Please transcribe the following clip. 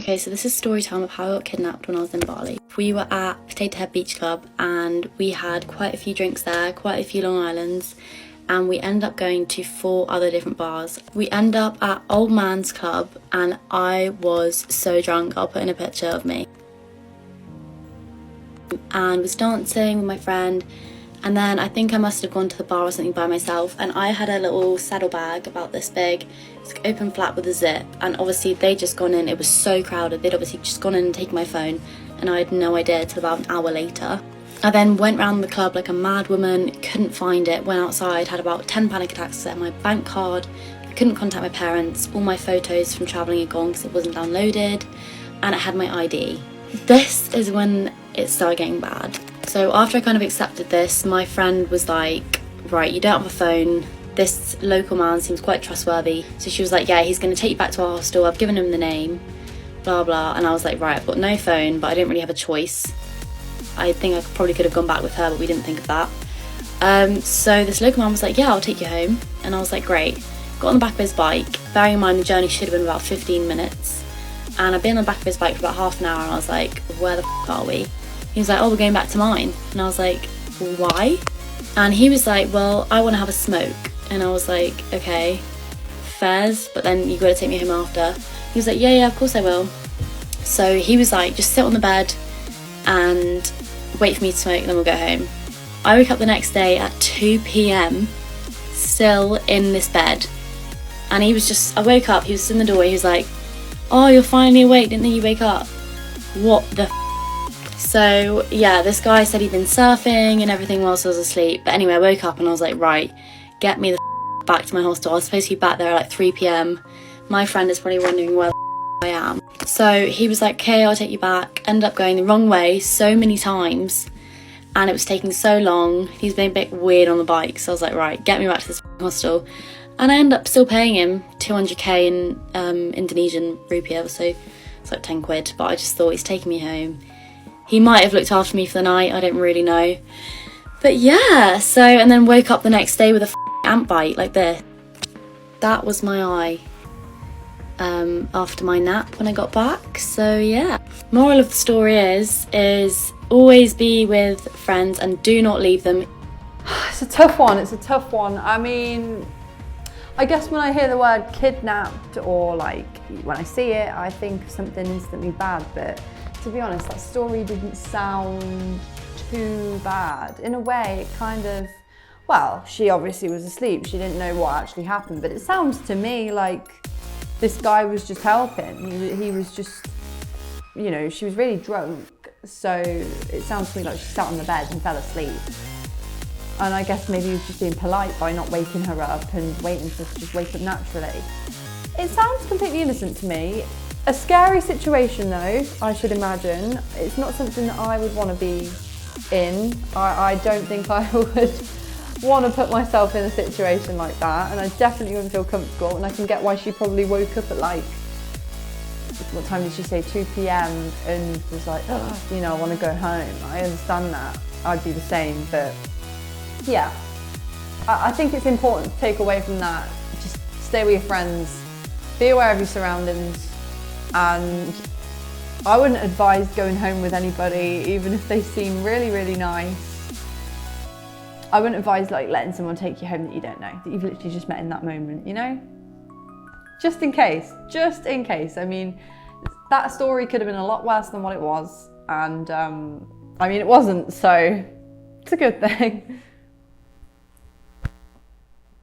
Okay, so this is story time of how I got kidnapped when I was in Bali. We were at Potato Head Beach Club and we had quite a few drinks there, quite a few Long Islands, and we ended up going to 4 other different bars. We ended up at Old Man's Club and I was so drunk. I'll put in a picture of me. And was dancing with my friend, and then I think I must have gone to the bar or something by myself, and I had a little saddlebag about this big. It's open flat with a zip, and obviously they'd just gone in. It was so crowded. They'd obviously just gone in and taken my phone, and I had no idea till about an hour later. I then went round the club like a mad woman, couldn't find it, went outside, had about 10 panic attacks, at my bank card, I couldn't contact my parents, all my photos from travelling had gone because it wasn't downloaded, and I had my ID. This is when it started getting bad. So after I kind of accepted this, my friend was like, right, you don't have a phone, this local man seems quite trustworthy. So she was like, yeah, he's going to take you back to our hostel, I've given him the name, blah blah. And I was like, right, I've got no phone, but I didn't really have a choice. I think I probably could have gone back with her, but we didn't think of that. So this local man was like, yeah, I'll take you home. And I was like, great. Got on the back of his bike, bearing in mind the journey should have been about 15 minutes. And I'd been on the back of his bike for about half an hour, and I was like, where the f are we? He was like, oh, we're going back to mine. And I was like, why? And he was like, well, I want to have a smoke. And I was like, okay, fairs, but then you got to take me home after. He was like, yeah, of course I will. So he was like, just sit on the bed and wait for me to smoke, and then we'll go home. I woke up the next day at 2 p.m, still in this bed. And he was just, I woke up, he was in the doorway, he was like, oh, you're finally awake, didn't think you wake up. What the f? So yeah, this guy said he'd been surfing and everything whilst I was asleep. But anyway, I woke up and I was like, right, get me the f back to my hostel. I was supposed to be back there at like 3 p.m. My friend is probably wondering where the f I am. So he was like, okay, I'll take you back. Ended up going the wrong way so many times, and it was taking so long. He's been a bit weird on the bike, so I was like, right, get me back to this hostel. And I ended up still paying him 200k in Indonesian rupiah, so it's like 10 quid, but I just thought, he's taking me home. He might have looked after me for the night, I don't really know. But yeah, so, and then woke up the next day with a ant bite like this. That was my eye after my nap when I got back, so yeah. Moral of the story is always be with friends and do not leave them. It's a tough one, I mean, I guess when I hear the word kidnapped, or like when I see it, I think of something instantly bad, but to be honest, that story didn't sound too bad. In a way, it kind of, well, she obviously was asleep, she didn't know what actually happened, but it sounds to me like this guy was just helping. He was just, you know, she was really drunk, so it sounds to me like she sat on the bed and fell asleep. And I guess maybe he was just being polite by not waking her up and waiting for her to just wake up naturally. It sounds completely innocent to me. A scary situation though, I should imagine. It's not something that I would want to be in. I don't think I would want to put myself in a situation like that, and I definitely wouldn't feel comfortable, and I can get why she probably woke up at like, what time did she say, 2 p.m, and was like, oh, you know, I want to go home. I understand that. I'd be the same, but yeah, I think it's important to take away from that. Just stay with your friends, be aware of your surroundings, and I wouldn't advise going home with anybody, even if they seem really, really nice. I wouldn't advise like letting someone take you home that you don't know, that you've literally just met in that moment, you know? Just in case, just in case. I mean, that story could have been a lot worse than what it was, and I mean, it wasn't, so it's a good thing.